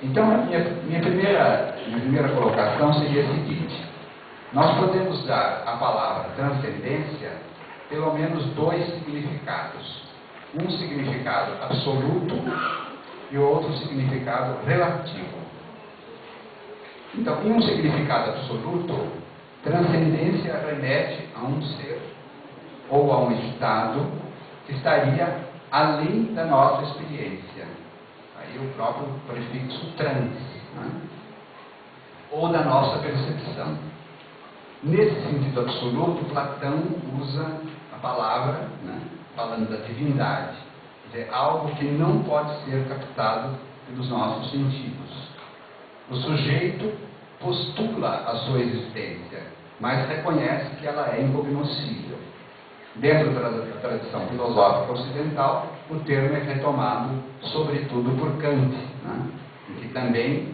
Então, a minha primeira colocação seria a seguinte: nós podemos dar à palavra transcendência pelo menos dois significados. Um significado absoluto e outro significado relativo. Então, em um significado absoluto, transcendência remete a um ser ou a um estado que estaria além da nossa experiência. Aí o próprio prefixo trans, né? Ou da nossa percepção. Nesse sentido absoluto, Platão usa a palavra, né, falando da divindade, quer dizer, algo que não pode ser captado pelos nossos sentidos. O sujeito postula a sua existência, mas reconhece que ela é incognoscível. Dentro da tradição filosófica ocidental, o termo é retomado sobretudo por Kant, né, que também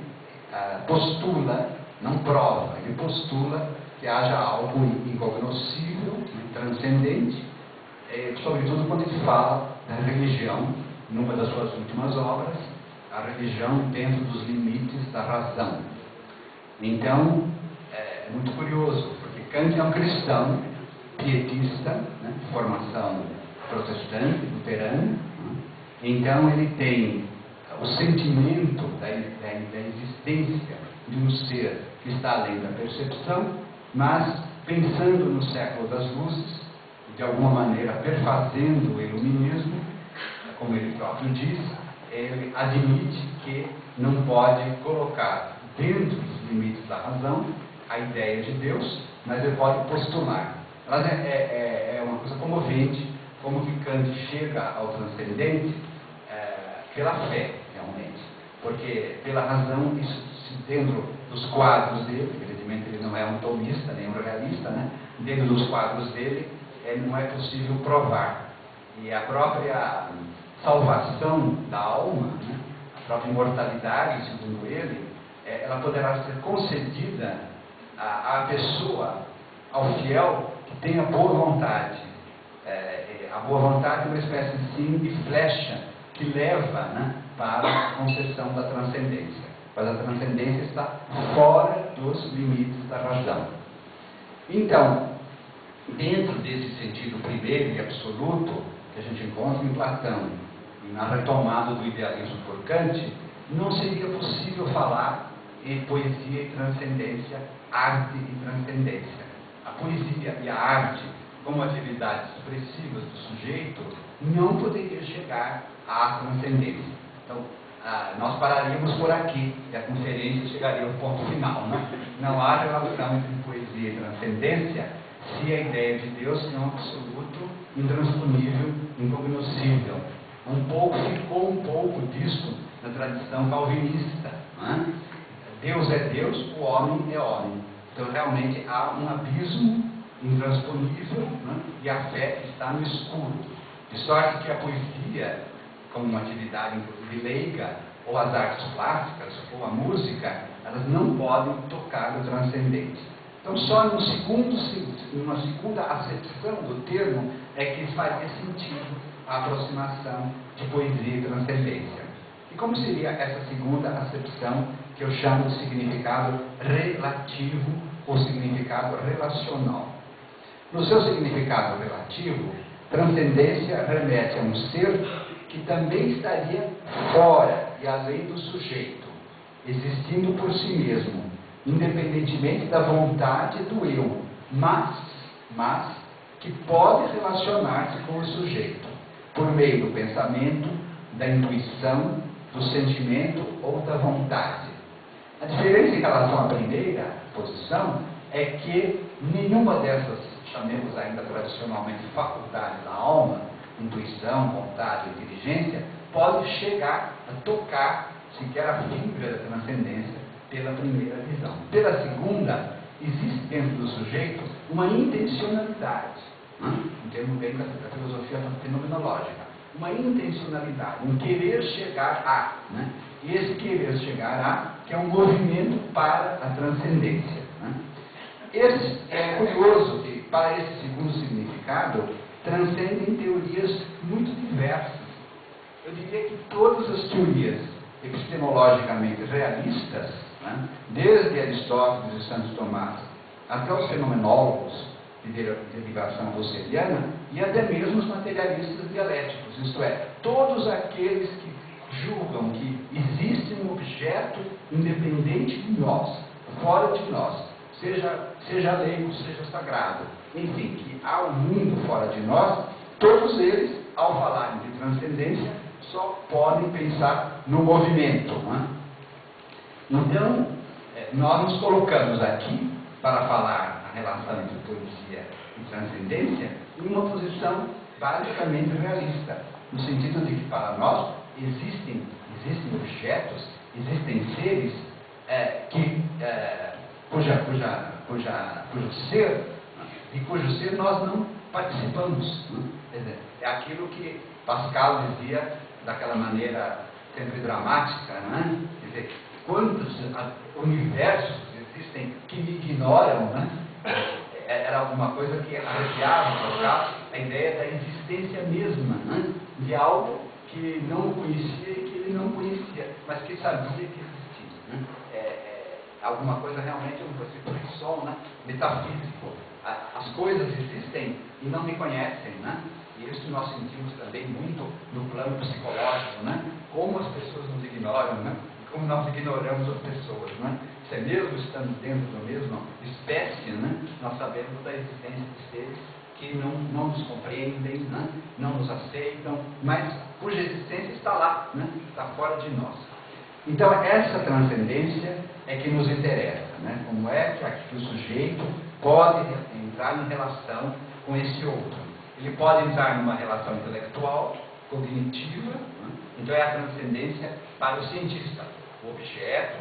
postula, não prova, ele postula que haja algo incognoscível, transcendente, sobretudo quando ele fala da religião, numa das suas últimas obras, a religião dentro dos limites da razão. Então, é muito curioso, porque Kant é um cristão pietista, né, de formação protestante, luterana, né? Então ele tem o sentimento da existência de um ser que está além da percepção, mas pensando no século das luzes, de alguma maneira perfazendo o iluminismo, como ele próprio diz, ele admite que não pode colocar dentro dos limites da razão a ideia de Deus, mas ele pode postular. Mas é uma coisa comovente, como que Kant chega ao transcendente pela fé, realmente. Porque pela razão, isso dentro dos quadros dele, evidentemente ele não é um tomista, nem um realista, né? Dentro dos quadros dele, não é possível provar. E a própria salvação da alma, né? A própria imortalidade, segundo ele, ela poderá ser concedida à pessoa, ao fiel, que tenha boa vontade. A boa vontade é uma espécie assim de flecha que leva, né, para a concessão da transcendência. Mas a transcendência está fora dos limites da razão. Então, dentro desse sentido primeiro e absoluto que a gente encontra em Platão e na retomada do idealismo por Kant, não seria possível falar em poesia e transcendência, arte e transcendência. A poesia e a arte, como atividades expressivas do sujeito, não poderia chegar à transcendência. Então, nós pararíamos por aqui e a conferência chegaria ao ponto final, né? Não há relação entre poesia e transcendência se a ideia de Deus é um absoluto, intransponível, incognoscível. Ficou um pouco disso na tradição calvinista, né? Deus é Deus, o homem é homem. Então realmente há um abismo intransponível, né? E a fé está no escuro. De sorte que a poesia, como uma atividade inclusive leiga, ou as artes plásticas, ou a música, elas não podem tocar o transcendente. Então só numa segunda acepção do termo é que faria sentido a aproximação de poesia e transcendência. E como seria essa segunda acepção que eu chamo de significado relativo ou significado relacional? No seu significado relativo, transcendência remete a um ser que também estaria fora e além do sujeito, existindo por si mesmo, independentemente da vontade do eu, mas que pode relacionar-se com o sujeito, por meio do pensamento, da intuição, do sentimento ou da vontade. A diferença em relação à primeira posição é que nenhuma dessas, chamemos ainda tradicionalmente faculdades da alma, intuição, vontade, inteligência, pode chegar a tocar sequer a fibra da transcendência pela primeira visão. Pela segunda, existe dentro do sujeito uma intencionalidade, um termo bem da filosofia fenomenológica, uma intencionalidade, um querer chegar a, né? E esse querer chegar a, que é um movimento para a transcendência, né? É curioso que, para esse segundo significado, transcendem teorias muito diversas. Eu diria que todas as teorias epistemologicamente realistas, né, desde Aristóteles e Santo Tomás até os fenomenólogos de derivação russeliana e até mesmo os materialistas dialéticos, isto é, todos aqueles que julgam que existe um objeto independente de nós, fora de nós, seja leigo, seja sagrado, enfim, que há um mundo fora de nós, todos eles, ao falarem de transcendência, só podem pensar no movimento. Né? Então, nós nos colocamos aqui para falar a relação entre poesia e transcendência em uma posição basicamente realista, no sentido de que para nós existem objetos, existem seres cujo ser nós não participamos. Né? Quer dizer, é aquilo que Pascal dizia daquela maneira sempre dramática, né? Quer dizer, quantos universos existem que me ignoram, né? Era alguma coisa que arrepiava Pascal a ideia da existência mesma, né? De algo que não conhecia e que ele não conhecia, mas que sabia que existia. Né? Alguma coisa realmente, um frisson, né? Metafísico. As coisas existem e não me conhecem, né? E isso nós sentimos também muito no plano psicológico, né? Como as pessoas nos ignoram, né? Como nós ignoramos as pessoas, né? Se é mesmo estando dentro da mesma espécie, né? Nós sabemos da existência de seres que não nos compreendem, né? Não nos aceitam, mas cuja existência está lá, né? Está fora de nós. Então, essa transcendência é que nos interessa, né? Como é que o sujeito pode entrar em relação com esse outro. Ele pode entrar numa relação intelectual, cognitiva, né? Então é a transcendência para o cientista. O objeto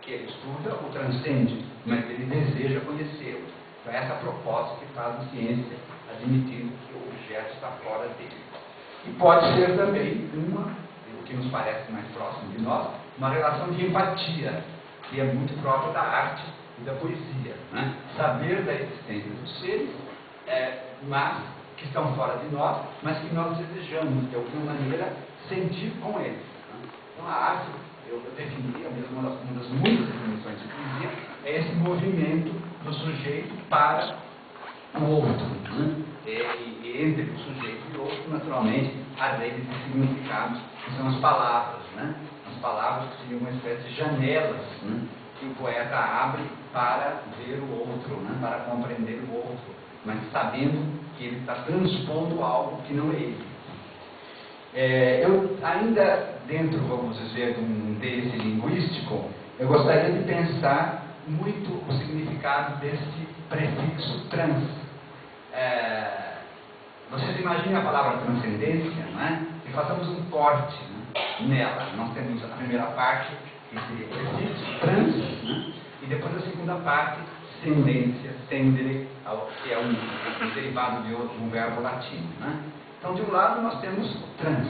que ele estuda o transcende, mas ele deseja conhecê-lo. Então é essa proposta que faz a ciência, admitindo que o objeto está fora dele. E pode ser também o que nos parece mais próximo de nós, uma relação de empatia, que é muito própria da arte e da poesia. Né? Saber da existência dos seres, mas que estão fora de nós, mas que nós desejamos, de alguma maneira, sentir com eles. Né? Então a arte, eu definiria, mesmo uma das muitas definições de poesia, é esse movimento do sujeito para o outro. Né? E entre o sujeito e o outro, naturalmente, há redes de significados, que são as palavras. Né? As palavras que seriam uma espécie de janelas, né? Que o poeta abre para ver o outro, né? Para compreender o outro, mas sabendo que ele está transpondo algo que não é ele. Eu ainda, dentro, vamos dizer, de um interesse linguístico, eu gostaria de pensar muito o significado desse prefixo trans. Vocês imaginem a palavra transcendência, né? E façamos um corte, né? Nela. Nós temos a primeira parte, que seria prefixo trans, né? E depois a segunda parte, sendência, sendere, que é um derivado de um verbo latino. Né? Então, de um lado, nós temos o trans,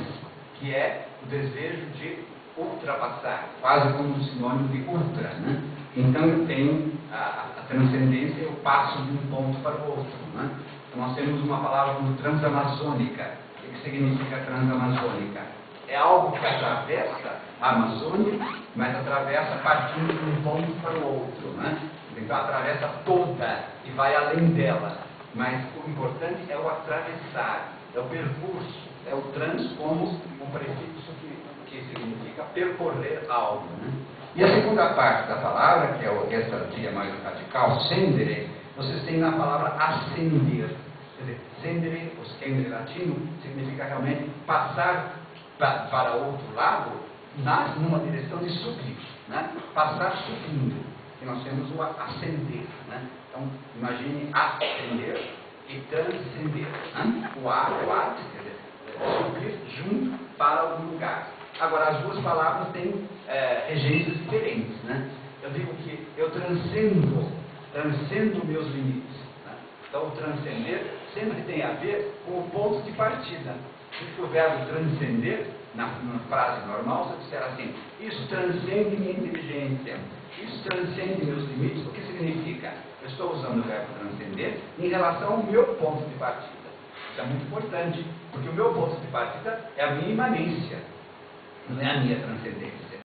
que é o desejo de ultrapassar, quase como um sinônimo de ultra. Né? Então, eu tenho a transcendência, eu passo de um ponto para o outro. Né? Então, nós temos uma palavra como transamazônica. O que significa transamazônica? É algo que atravessa a Amazônia, mas atravessa partindo de um ponto para o outro. Né? Então atravessa toda e vai além dela. Mas o importante é o atravessar, é o percurso, é o trans como um prefixo que significa percorrer algo. Né? E a segunda parte da palavra, que é essa que é mais radical, sendere, vocês têm na palavra ascender. Quer dizer, sendere, o scendere latino, significa realmente passar para outro lado, numa direção de subir, né? Passar subindo. E nós temos o ascender. Né? Então, imagine ascender e transcender. Né? O ad, quer dizer, subir junto para algum lugar. Agora, as duas palavras têm regências diferentes. Né? Eu digo que eu transcendo meus limites. Né? Então, o transcender sempre tem a ver com o ponto de partida. Se o verbo transcender, na frase normal, se eu disser assim, isso transcende minha inteligência, isso transcende meus limites, o que significa? Eu estou usando o verbo transcender em relação ao meu ponto de partida. Isso é muito importante, porque o meu ponto de partida é a minha imanência, não é a minha transcendência.